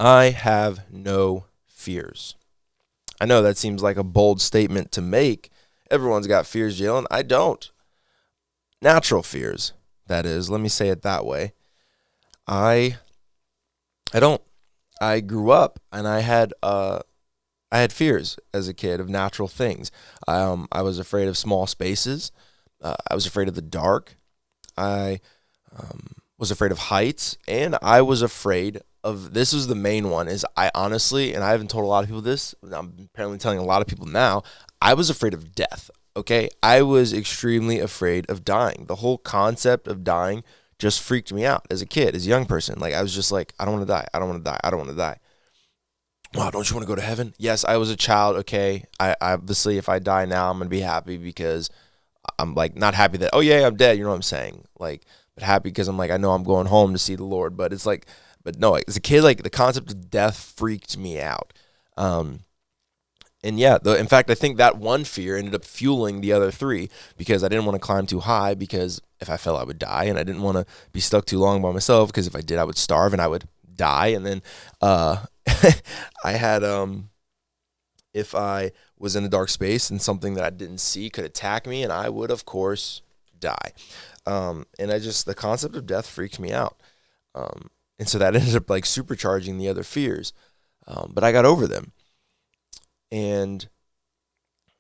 I have no fears. I know that seems like a bold statement to make. Everyone's got fears, Jalen. I don't. Natural fears, that is. Let me say it that way. I don't. I grew up and I had fears as a kid of natural things. I was afraid of small spaces. I was afraid of the dark. I was afraid of heights, and I was afraid of, this is the main one, is I honestly, and I haven't told a lot of people this, I'm apparently telling a lot of people now, I was afraid of death, okay? I was extremely afraid of dying. The whole concept of dying just freaked me out as a kid, as a young person. Like, I was just like, I don't want to die. I don't want to die. I don't want to die. Wow, don't you want to go to heaven? Yes, I was a child, okay? I obviously, if I die now, I'm going to be happy because I'm, like, not happy that, oh, yeah, I'm dead. You know what I'm saying? Like, but happy because I'm like, I know I'm going home to see the Lord. But it's like, but no, as a kid, like, the concept of death freaked me out. And yeah, in fact, I think that one fear ended up fueling the other three because I didn't want to climb too high because if I fell, I would die. And I didn't want to be stuck too long by myself because if I did, I would starve and I would die. And then I had, if I was in a dark space and something that I didn't see could attack me, and I would, of course, die. And the concept of death freaked me out. And so that ended up like supercharging the other fears. But I got over them. And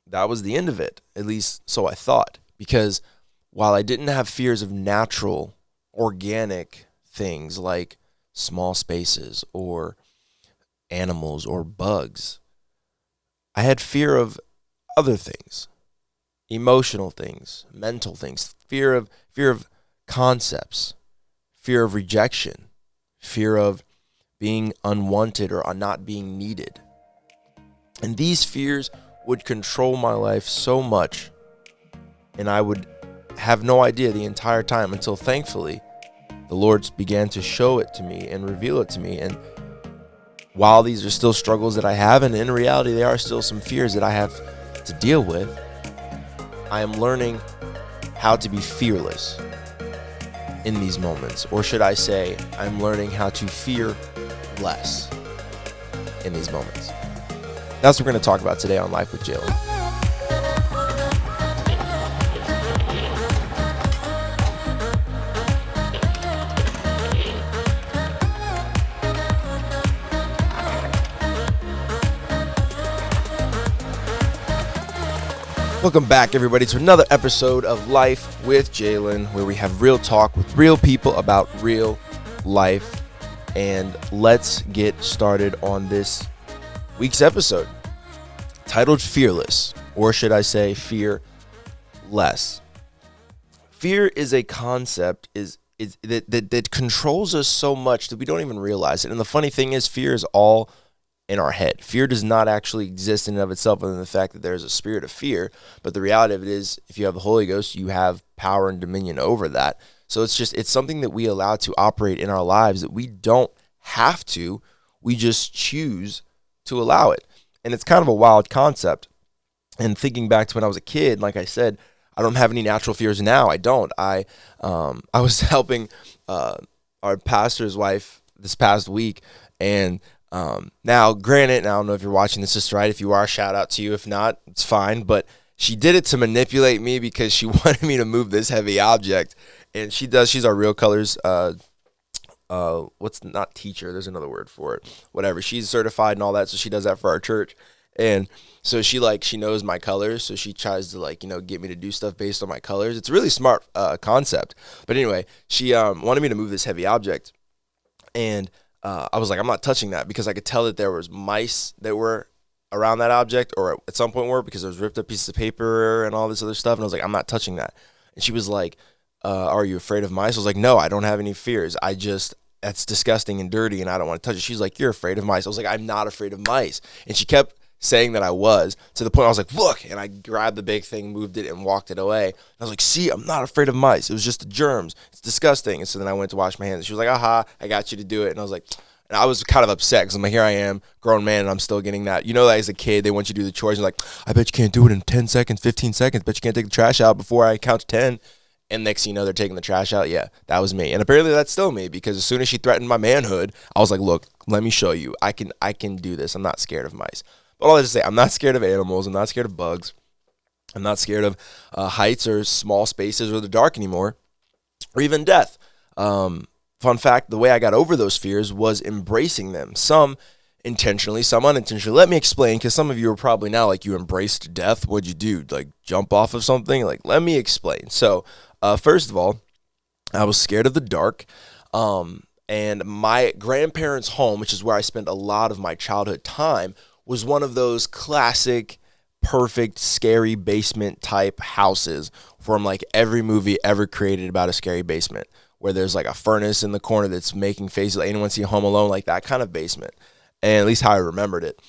that was the end of it, at least so I thought. Because while I didn't have fears of natural, organic things like small spaces or animals or bugs, I had fear of other things, emotional things, mental things, fear of concepts, fear of rejection, fear of being unwanted or not being needed. And these fears would control my life so much, and I would have no idea the entire time until thankfully the Lord began to show it to me and reveal it to me. And while these are still struggles that I have, and in reality they are still some fears that I have to deal with, I am learning how to be fearless in these moments. Or should I say, I'm learning how to fear less in these moments. That's what we're going to talk about today on Life with Jalen. Welcome back, everybody, to another episode of Life with Jalen, where we have real talk with real people about real life. And let's get started on this week's episode, titled Fearless, or should I say FearLESS. Fear is a concept that controls us so much that we don't even realize it. And the funny thing is, fear is all in our head. Fear does not actually exist in and of itself, other than the fact that there's a spirit of fear. But the reality of it is, if you have the Holy Ghost, you have power and dominion over that. So it's something that we allow to operate in our lives that we don't have to. We just choose to allow it. And it's kind of a wild concept. And thinking back to when I was a kid, like I said, I don't have any natural fears now. I don't. I was helping our pastor's wife this past week, and now, granted, I don't know if you're watching this, sister, right? If you are, shout out to you. If not, it's fine. But she did it to manipulate me because she wanted me to move this heavy object. And she's our Real Colors, what's not teacher? There's another word for it. Whatever. She's certified and all that, so she does that for our church. And so she knows my colors, so she tries to get me to do stuff based on my colors. It's a really smart concept. But anyway, she wanted me to move this heavy object, and I was like, I'm not touching that, because I could tell that there was mice that were around that object, or at some point were, because there was ripped up pieces of paper and all this other stuff. And I was like, I'm not touching that. And she was like, are you afraid of mice? I was like, no, I don't have any fears. That's disgusting and dirty, and I don't want to touch it. She's like, you're afraid of mice. I was like, I'm not afraid of mice. And she kept saying that I was, to the point I was like, look, and I grabbed the big thing, moved it, and walked it away. And I was like, see, I'm not afraid of mice. It was just the germs. It's disgusting. And so then I went to wash my hands, and she was like, aha, I got you to do it. And I was like, and I was kind of upset, because I'm like, here I am, grown man, and I'm still getting that. You know, that as a kid, they want you to do the chores, and like, I bet you can't do it in 10 seconds, 15 seconds, bet you can't take the trash out before I count to 10. And next thing you know, they're taking the trash out. Yeah, that was me. And apparently that's still me, because as soon as she threatened my manhood, I was like, look, let me show you. I can do this. I'm not scared of mice. But all I just say, I'm not scared of animals. I'm not scared of bugs. I'm not scared of heights or small spaces or the dark anymore, or even death. Fun fact, the way I got over those fears was embracing them. Some intentionally, some unintentionally. Let me explain, because some of you are probably now like, you embraced death. What'd you do? Like jump off of something? Like, let me explain. So first of all, I was scared of the dark. And my grandparents' home, which is where I spent a lot of my childhood time, was one of those classic, perfect, scary basement type houses from like every movie ever created about a scary basement, where there's like a furnace in the corner that's making faces. Like, anyone see Home Alone? Like that kind of basement, and at least how I remembered it.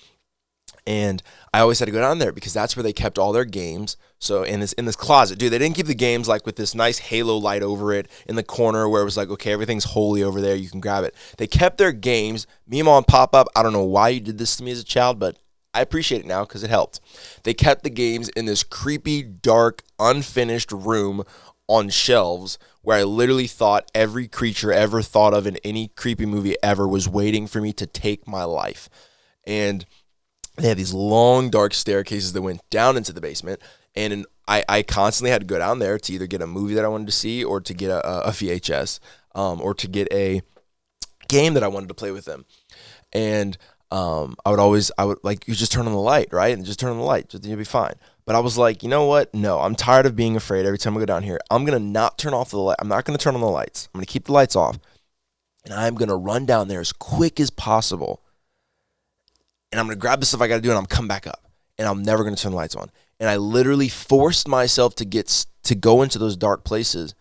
And I always had to go down there because that's where they kept all their games. So in this closet, dude, they didn't keep the games like with this nice halo light over it in the corner where it was like, okay, everything's holy over there, you can grab it. They kept their games. Me and Mom pop up. I don't know why you did this to me as a child, but I appreciate it now because it helped. They kept the games in this creepy, dark, unfinished room on shelves where I literally thought every creature ever thought of in any creepy movie ever was waiting for me to take my life. And they had these long, dark staircases that went down into the basement, and I constantly had to go down there to either get a movie that I wanted to see, or to get a VHS, or to get a game that I wanted to play with them. And I would like, you just turn on the light, right? And just turn on the light, just, you'll be fine. But I was like, you know what? No, I'm tired of being afraid every time I go down here. I'm going to not turn off the light. I'm not going to turn on the lights. I'm going to keep the lights off, and I'm going to run down there as quick as possible. And I'm going to grab the stuff I got to do, and I'm come back up. And I'm never going to turn the lights on. And I literally forced myself to go into those dark places.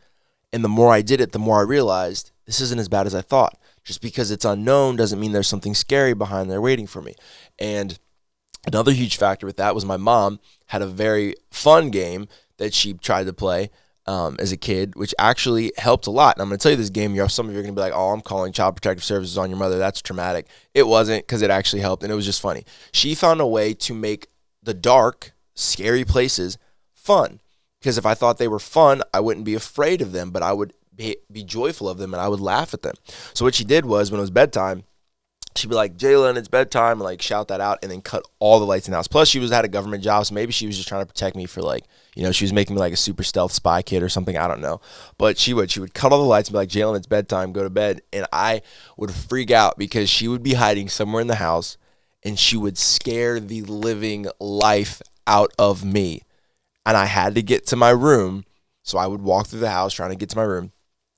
And the more I did it, the more I realized this isn't as bad as I thought. Just because it's unknown doesn't mean there's something scary behind there waiting for me. And another huge factor with that was my mom had a very fun game that she tried to play as a kid, which actually helped a lot. And I'm going to tell you this game, some of you are going to be like, oh, I'm calling Child Protective Services on your mother. That's traumatic. It wasn't, because it actually helped, and it was just funny. She found a way to make the dark, scary places fun. Because if I thought they were fun, I wouldn't be afraid of them, but I would be joyful of them, and I would laugh at them. So what she did was, when it was bedtime, she'd be like, Jalen, it's bedtime, and like shout that out, and then cut all the lights in the house. Plus, she had a government job, so maybe she was just trying to protect me for like, she was making me like a super stealth spy kid or something. I don't know. But she would cut all the lights and be like, Jalen, it's bedtime, go to bed. And I would freak out because she would be hiding somewhere in the house, and she would scare the living life out of me. And I had to get to my room, so I would walk through the house trying to get to my room.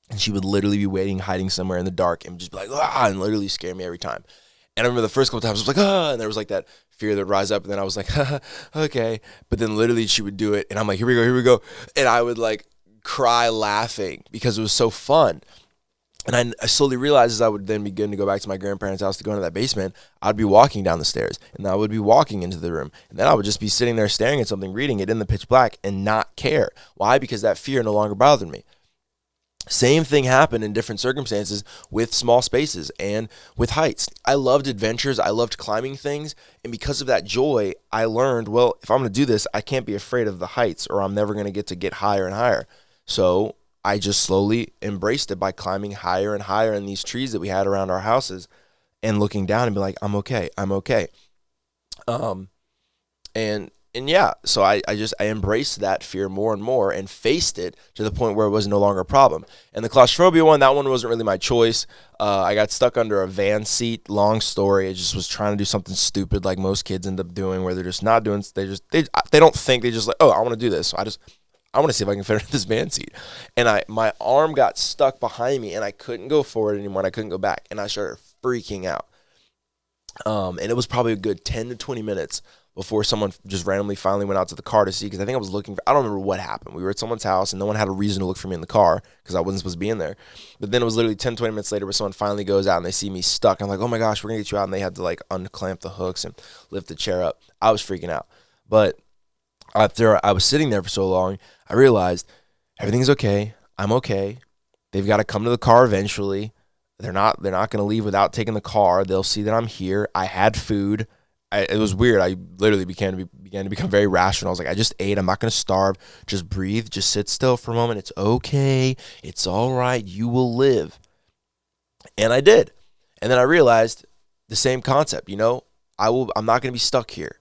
And she would literally be waiting, hiding somewhere in the dark, and just be like, ah, and literally scare me every time. And I remember the first couple times, I was like, ah, and there was like that fear that would rise up, and then I was like, okay. But then literally she would do it, and I'm like, here we go. And I would like cry laughing because it was so fun. And I slowly realized, as I would then begin to go back to my grandparents' house to go into that basement, I'd be walking down the stairs, and I would be walking into the room, and then I would just be sitting there staring at something, reading it in the pitch black, and not care. Why? Because that fear no longer bothered me. Same thing happened in different circumstances with small spaces and with heights. I loved adventures. I loved climbing things. And because of that joy, I learned, well, if I'm going to do this, I can't be afraid of the heights, or I'm never going to get higher and higher. So I just slowly embraced it by climbing higher and higher in these trees that we had around our houses, and looking down and be like, I'm okay. And yeah, so I embraced that fear more and more, and faced it to the point where it was no longer a problem. And the claustrophobia one, that one wasn't really my choice. I got stuck under a van seat. Long story. I just was trying to do something stupid like most kids end up doing, where they're just not doing. They don't think. They just like, oh, I want to do this. So I want to see if I can fit in this van seat. And my arm got stuck behind me, and I couldn't go forward anymore, and I couldn't go back, and I started freaking out. And it was probably a good 10 to 20 minutes before someone just randomly finally went out to the car to see, because I think I was looking for, I don't remember what happened. We were at someone's house, and no one had a reason to look for me in the car because I wasn't supposed to be in there. But then it was literally 10, 20 minutes later where someone finally goes out, and they see me stuck. I'm like, oh my gosh, we're going to get you out. And they had to like unclamp the hooks and lift the chair up. I was freaking out. But after I was sitting there for so long, I realized everything's okay. I'm okay. They've got to come to the car eventually. They're not going to leave without taking the car. They'll see that I'm here. I had food. it was weird. I literally began to become very rational. I was like, I just ate. I'm not going to starve. Just breathe. Just sit still for a moment. It's okay. It's all right. You will live. And I did. And then I realized the same concept. I'm not going to be stuck here.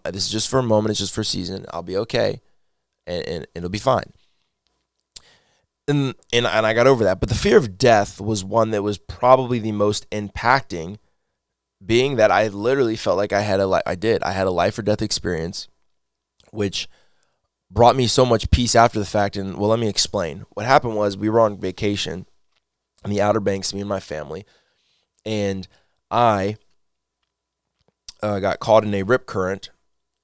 This is just for a moment. It's just for a season. I'll be okay, and it'll be fine. And I got over that. But the fear of death was one that was probably the most impacting, being that I literally felt like I had a life or death experience, which brought me so much peace after the fact. And well, let me explain. What happened was we were on vacation in the Outer Banks, me and my family, and I got caught in a rip current,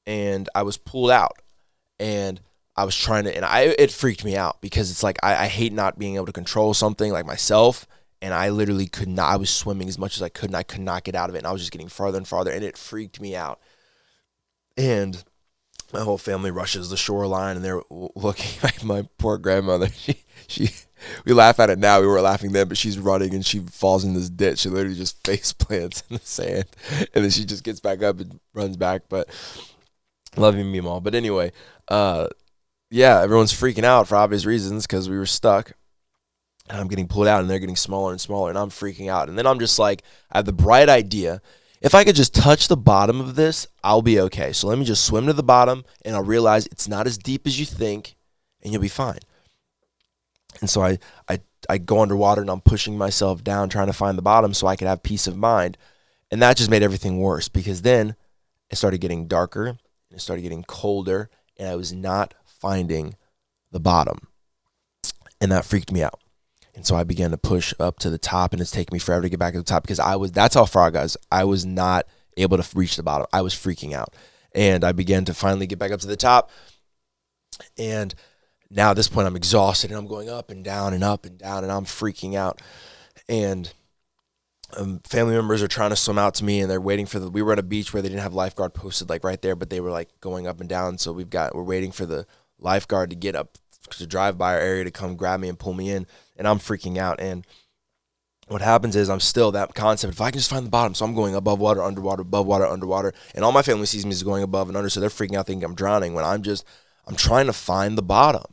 and I was pulled out, and I was trying to, and it freaked me out because it's like I hate not being able to control something like myself, and I literally could not. I was swimming as much as I could, and I could not get out of it, and I was just getting farther and farther, and it freaked me out. And my whole family rushes the shoreline, and they're looking at my poor grandmother. We laugh at it now. We were laughing then, but she's running, and she falls in this ditch. She literally just face plants in the sand, and then she just gets back up and runs back. But loving me, Mom. But anyway, yeah, everyone's freaking out for obvious reasons because we were stuck. And I'm getting pulled out, and they're getting smaller and smaller, and I'm freaking out. And then I'm just like, I have the bright idea. If I could just touch the bottom of this, I'll be okay. So let me just swim to the bottom, and I'll realize it's not as deep as you think, and you'll be fine. And so I go underwater, and I'm pushing myself down, trying to find the bottom so I could have peace of mind. And that just made everything worse because then it started getting darker, and it started getting colder, and I was not finding the bottom. And that freaked me out. And so I began to push up to the top, and it's taking me forever to get back to the top because that's how far, guys. I was not able to reach the bottom. I was freaking out. And I began to finally get back up to the top. And now at this point, I'm exhausted, and I'm going up and down and up and down, and I'm freaking out. And family members are trying to swim out to me, and they're waiting for we were at a beach where they didn't have lifeguard posted like right there, but they were like going up and down. So we're waiting for the lifeguard to get up to drive by our area to come grab me and pull me in, and I'm freaking out. And what happens is I'm still that concept. If I can just find the bottom, so I'm going above water, underwater, above water, underwater, and all my family sees me as going above and under, so they're freaking out thinking I'm drowning when I'm trying to find the bottom.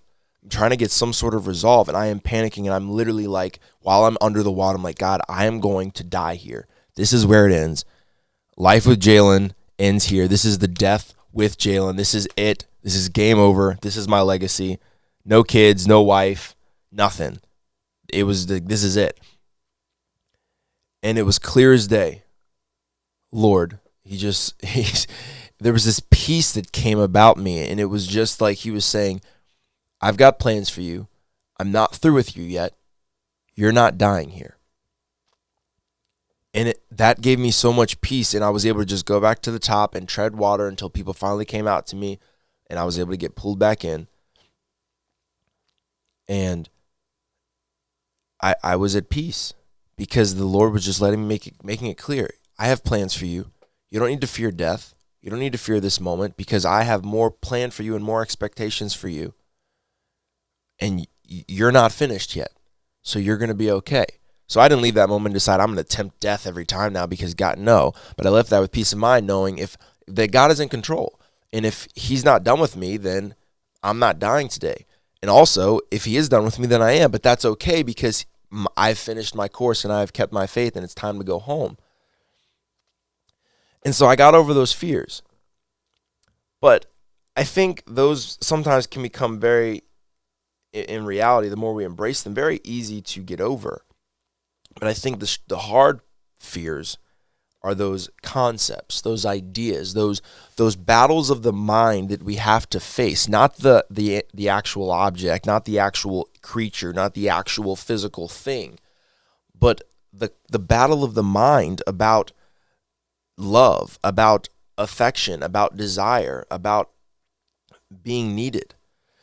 I'm trying to get some sort of resolve, and I am panicking, and I'm literally like, while I'm under the water, I'm like, God, I am going to die here. This is where it ends. Life with Jalen ends here. This is the death with Jalen. This is it. This is game over. This is my legacy. No kids, no wife, nothing. This is it. And it was clear as day. Lord, there was this peace that came about me, and it was just like he was saying, I've got plans for you. I'm not through with you yet. You're not dying here. And that gave me so much peace, and I was able to just go back to the top and tread water until people finally came out to me, and I was able to get pulled back in. And I was at peace because the Lord was just making it clear. I have plans for you. You don't need to fear death. You don't need to fear this moment because I have more planned for you and more expectations for you. And you're not finished yet. So you're going to be okay. So I didn't leave that moment and decide I'm going to tempt death every time now because God, no. But I left that with peace of mind knowing that God is in control. And if he's not done with me, then I'm not dying today. And also, if he is done with me, then I am. But that's okay because I've finished my course and I've kept my faith and it's time to go home. And so I got over those fears. But I think those sometimes can become in reality, the more we embrace them, very easy to get over. But I think the hard fears are those concepts, those ideas, those battles of the mind that we have to face, not the actual object, not the actual creature, not the actual physical thing, but the battle of the mind about love, about affection, about desire, about being needed.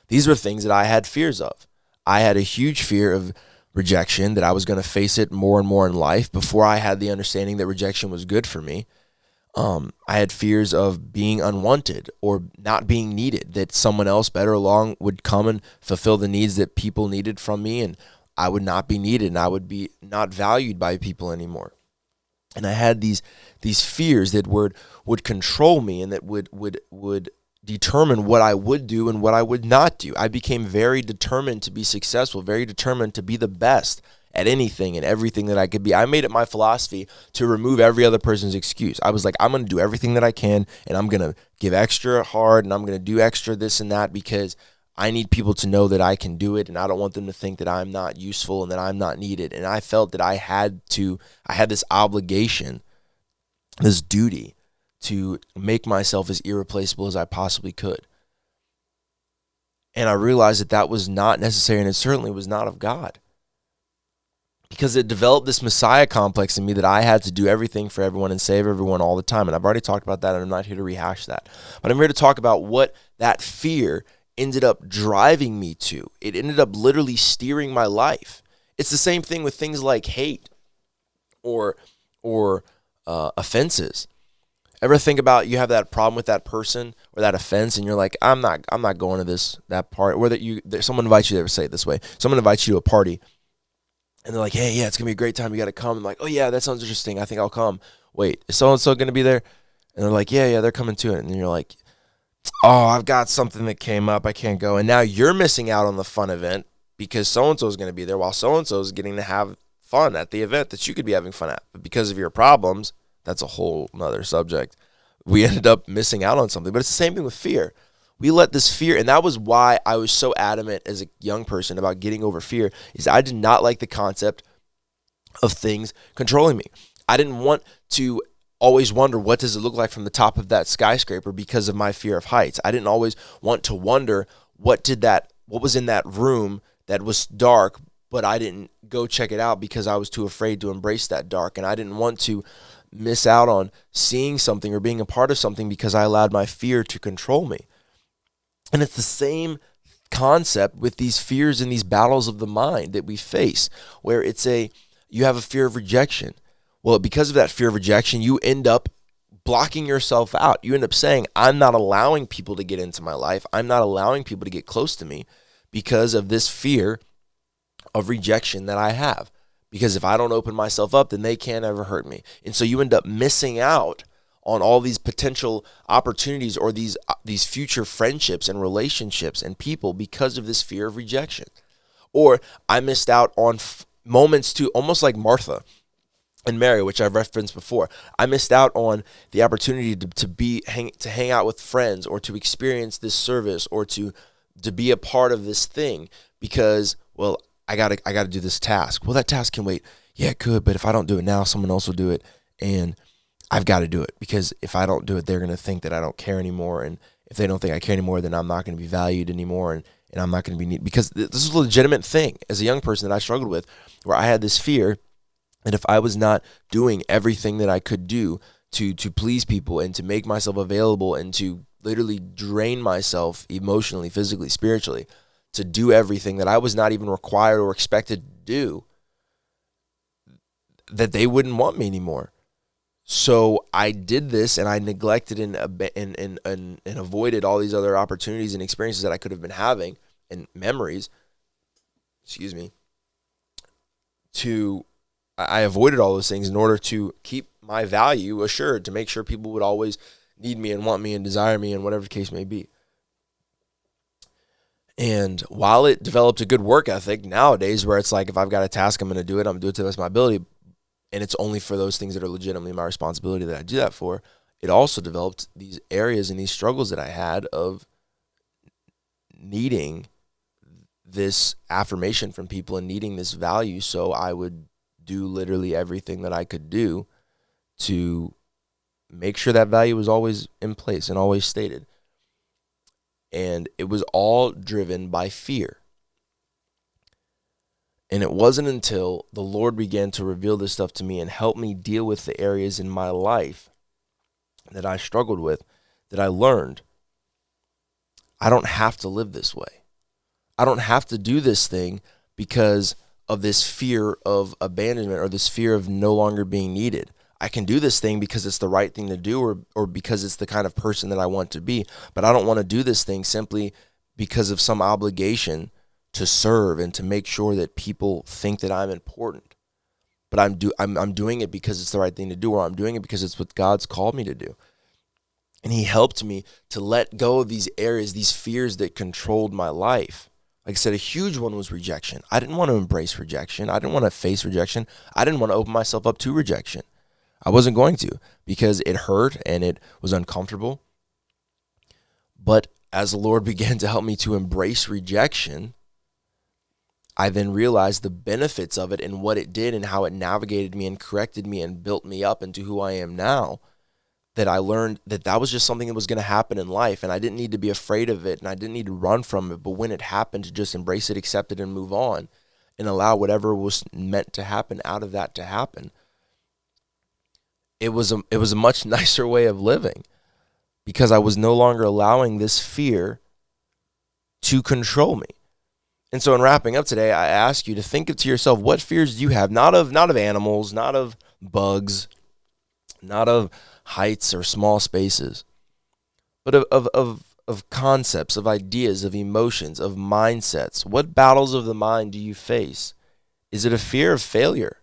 These were things that I had fears of. I had a huge fear of rejection, that I was going to face it more and more in life before I had the understanding that rejection was good for me. I had fears of being unwanted or not being needed, that someone else better along would come and fulfill the needs that people needed from me, and I would not be needed, and I would be not valued by people anymore. And I had these fears that would control me, and that would determine what I would do and what I would not do. I became very determined to be successful, very determined to be the best at anything and everything that I could be. I made it my philosophy to remove every other person's excuse. I was like, I'm going to do everything that I can, and I'm going to give extra hard, and I'm going to do extra this and that, because I need people to know that I can do it, and I don't want them to think that I'm not useful and that I'm not needed. And I felt that I had this obligation, this duty to make myself as irreplaceable as I possibly could. And I realized that that was not necessary, and it certainly was not of God, because it developed this Messiah complex in me that I had to do everything for everyone and save everyone all the time. And I've already talked about that, and I'm not here to rehash that. But I'm here to talk about what that fear ended up driving me to. It ended up literally steering my life. It's the same thing with things like hate or offenses. Ever think about, you have that problem with that person or that offense, and you're like, I'm not going to that part. Or that someone invites you there, say it this way. Someone invites you to a party, and they're like, hey, yeah, it's going to be a great time. You got to come. I'm like, oh, yeah, that sounds interesting. I think I'll come. Wait, is so-and-so going to be there? And they're like, yeah, they're coming to it. And then you're like, oh, I've got something that came up. I can't go. And now you're missing out on the fun event because so-and-so is going to be there, while so-and-so is getting to have fun at the event that you could be having fun at. But because of your problems, that's a whole nother subject, we ended up missing out on something. But it's the same thing with fear. We let this fear, and that was why I was so adamant as a young person about getting over fear, is I did not like the concept of things controlling me. I didn't want to always wonder, what does it look like from the top of that skyscraper, because of my fear of heights. I didn't always want to wonder what was in that room that was dark, but I didn't go check it out because I was too afraid to embrace that dark. And I didn't want to miss out on seeing something or being a part of something because I allowed my fear to control me. And it's the same concept with these fears and these battles of the mind that we face, where you have a fear of rejection. Well, because of that fear of rejection, you end up blocking yourself out. You end up saying, I'm not allowing people to get into my life. I'm not allowing people to get close to me because of this fear of rejection that I have. Because if I don't open myself up, then they can't ever hurt me. And so you end up missing out on all these potential opportunities or these future friendships and relationships and people because of this fear of rejection. Or I missed out on moments too, almost like Martha and Mary, which I've referenced before. I missed out on the opportunity to hang out with friends, or to experience this service, or to be a part of this thing because, well, I gotta do this task. Well, that task can wait. Yeah, it could, but if I don't do it now, someone else will do it, and I've got to do it, because if I don't do it, they're going to think that I don't care anymore. And if they don't think I care anymore, then I'm not going to be valued anymore. And I'm not going to be needed, because this is a legitimate thing as a young person that I struggled with, where I had this fear that if I was not doing everything that I could do to please people and to make myself available and to literally drain myself emotionally, physically, spiritually, to do everything that I was not even required or expected to do, that they wouldn't want me anymore. So I did this, and I neglected and avoided all these other opportunities and experiences that I could have been having, and memories. I avoided all those things in order to keep my value assured, to make sure people would always need me and want me and desire me, and whatever the case may be. And while it developed a good work ethic nowadays, where it's like, if I've got a task, I'm going to do it. I'm going to do it to the best of my ability. And it's only for those things that are legitimately my responsibility that I do that for. It also developed these areas and these struggles that I had of needing this affirmation from people and needing this value. So I would do literally everything that I could do to make sure that value was always in place and always stated. And it was all driven by fear. And it wasn't until the Lord began to reveal this stuff to me and help me deal with the areas in my life that I struggled with, that I learned I don't have to live this way. I don't have to do this thing because of this fear of abandonment or this fear of no longer being needed. I can do this thing because it's the right thing to do, or because it's the kind of person that I want to be. But I don't want to do this thing simply because of some obligation to serve and to make sure that people think that I'm important. but I'm doing it because it's the right thing to do, or I'm doing it because it's what God's called me to do. And he helped me to let go of these areas, these fears that controlled my life. Like I said, a huge one was rejection. I didn't want to embrace rejection. I didn't want to face rejection. I didn't want to open myself up to rejection. I wasn't going to, because it hurt and it was uncomfortable. But as the Lord began to help me to embrace rejection, I then realized the benefits of it and what it did and how it navigated me and corrected me and built me up into who I am now, that I learned that that was just something that was going to happen in life, and I didn't need to be afraid of it, and I didn't need to run from it. But when it happened, to just embrace it, accept it, and move on, and allow whatever was meant to happen out of that to happen. It was a much nicer way of living, because I was no longer allowing this fear to control me. And so in wrapping up today, I ask you to think to yourself, what fears do you have? Not of animals, not of bugs, not of heights or small spaces, but of concepts, of ideas, of emotions, of mindsets. What battles of the mind do you face? Is it a fear of failure?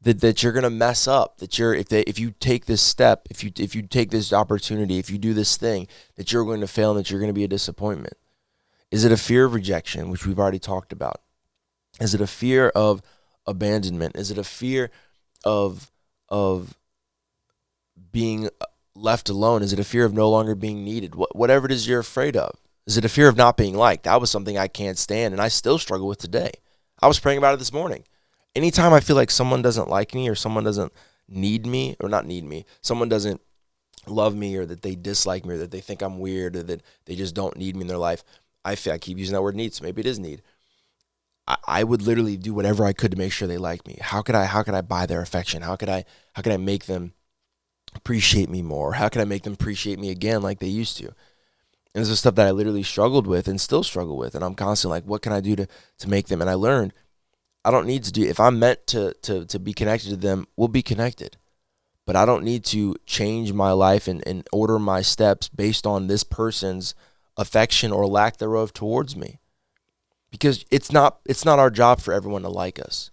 That you're gonna mess up, that if you take this step, if you take this opportunity, if you do this thing, that you're going to fail and that you're going to be a disappointment? Is it a fear of rejection, which we've already talked about? Is it a fear of abandonment? Is it a fear of being left alone? Is it a fear of no longer being needed? Whatever it is you're afraid of. Is it a fear of not being liked? That was something I can't stand, and I still struggle with today. I was praying about it this morning. Anytime I feel like someone doesn't like me, or someone doesn't need me, or not need me, someone doesn't love me, or that they dislike me, or that they think I'm weird, or that they just don't need me in their life, I keep using that word need, so maybe it is need. I would literally do whatever I could to make sure they like me. How could I buy their affection? How could I make them appreciate me more? How could I make them appreciate me again like they used to? And this is stuff that I literally struggled with and still struggle with. And I'm constantly like, what can I do to make them? And I learned I don't need to do, if I'm meant to be connected to them, we'll be connected. But I don't need to change my life and order my steps based on this person's affection or lack thereof towards me. Because it's not our job for everyone to like us.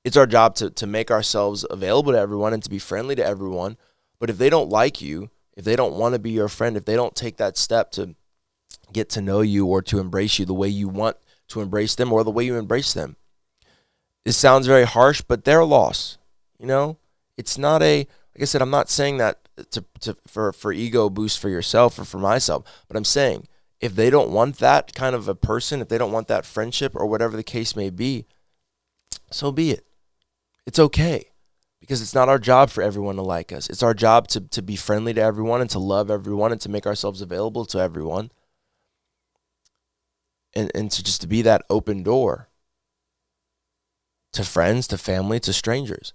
It's our job to make ourselves available to everyone and to be friendly to everyone. But if they don't like you, if they don't want to be your friend, if they don't take that step to get to know you or to embrace you the way you want to embrace them or the way you embrace them, it sounds very harsh, but their loss. You know, it's not like I said, I'm not saying that for ego boost for yourself or for myself, but I'm saying if they don't want that kind of a person, if they don't want that friendship or whatever the case may be, so be it. It's okay, because it's not our job for everyone to like us. It's our job to be friendly to everyone and to love everyone and to make ourselves available to everyone, and to just to be that open door to friends, to family, to strangers.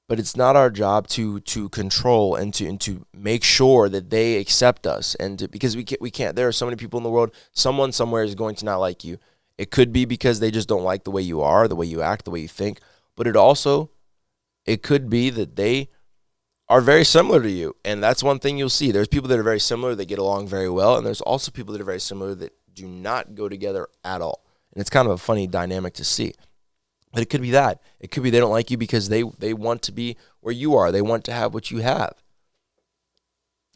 But it's not our job to control and to make sure that they accept us, because we can't. There are so many people in the world. Someone somewhere is going to not like you. It could be because they just don't like the way you are, the way you act, the way you think. But it could be that they are very similar to you, and that's one thing you'll see. There's people that are very similar that get along very well, and there's also people that are very similar that do not go together at all. And it's kind of a funny dynamic to see. But it could be that. It could be they don't like you because they want to be where you are. They want to have what you have.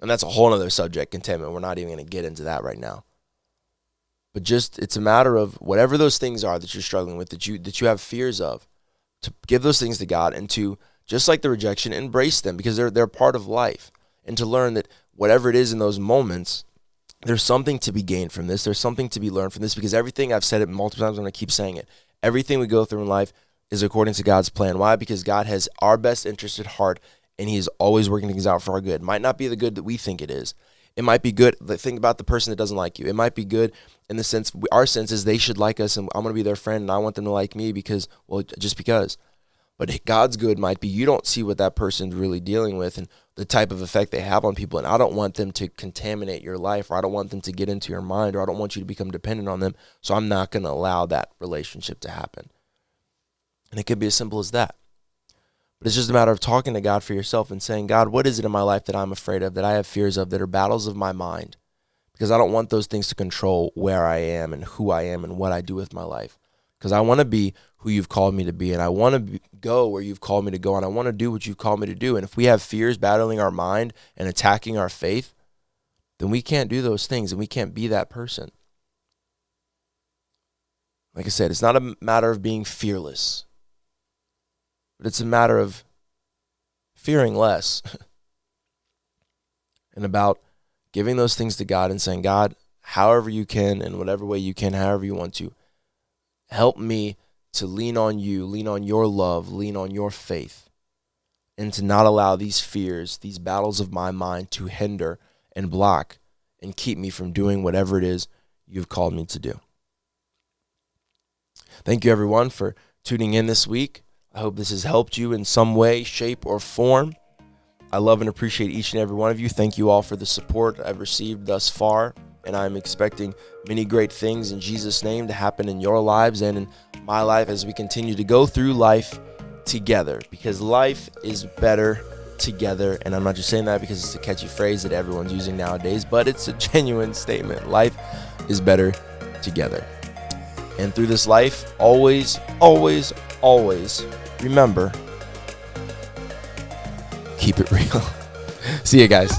And that's a whole other subject, contentment. We're not even going to get into that right now. But just, it's a matter of whatever those things are that you're struggling with, that you have fears of, to give those things to God and to, just like the rejection, embrace them, because they're part of life. And to learn that whatever it is in those moments, there's something to be gained from this. There's something to be learned from this, because everything, I've said it multiple times, I'm going to keep saying it, everything we go through in life is according to God's plan. Why? Because God has our best interest at heart, and he is always working things out for our good. It might not be the good that we think it is. It might be good. Think about the person that doesn't like you. It might be good in the sense, our sense is they should like us, and I'm going to be their friend, and I want them to like me because, well, just because. But God's good might be you don't see what that person's really dealing with and the type of effect they have on people, and I don't want them to contaminate your life, or I don't want them to get into your mind, or I don't want you to become dependent on them, so I'm not going to allow that relationship to happen. And it could be as simple as that. But it's just a matter of talking to God for yourself and saying, God, what is it in my life that I'm afraid of, that I have fears of, that are battles of my mind? Because I don't want those things to control where I am and who I am and what I do with my life. because I want to be who you've called me to be, and I want to go where you've called me to go, and I want to do what you've called me to do. And if we have fears battling our mind and attacking our faith, then we can't do those things, and we can't be that person. Like I said, it's not a matter of being fearless, but it's a matter of fearing less and about giving those things to God and saying, God, however you can, in whatever way you can, however you want to, help me to lean on you, lean on your love, lean on your faith, and to not allow these fears, these battles of my mind to hinder and block and keep me from doing whatever it is you've called me to do. Thank you, everyone, for tuning in this week. I hope this has helped you in some way, shape, or form. I love and appreciate each and every one of you. Thank you all for the support I've received thus far, and I'm expecting many great things in Jesus' name to happen in your lives and in my life as we continue to go through life together, because life is better together. And I'm not just saying that because it's a catchy phrase that everyone's using nowadays, but it's a genuine statement. Life is better together. And through this life, always, always, always remember, keep it real. See you guys.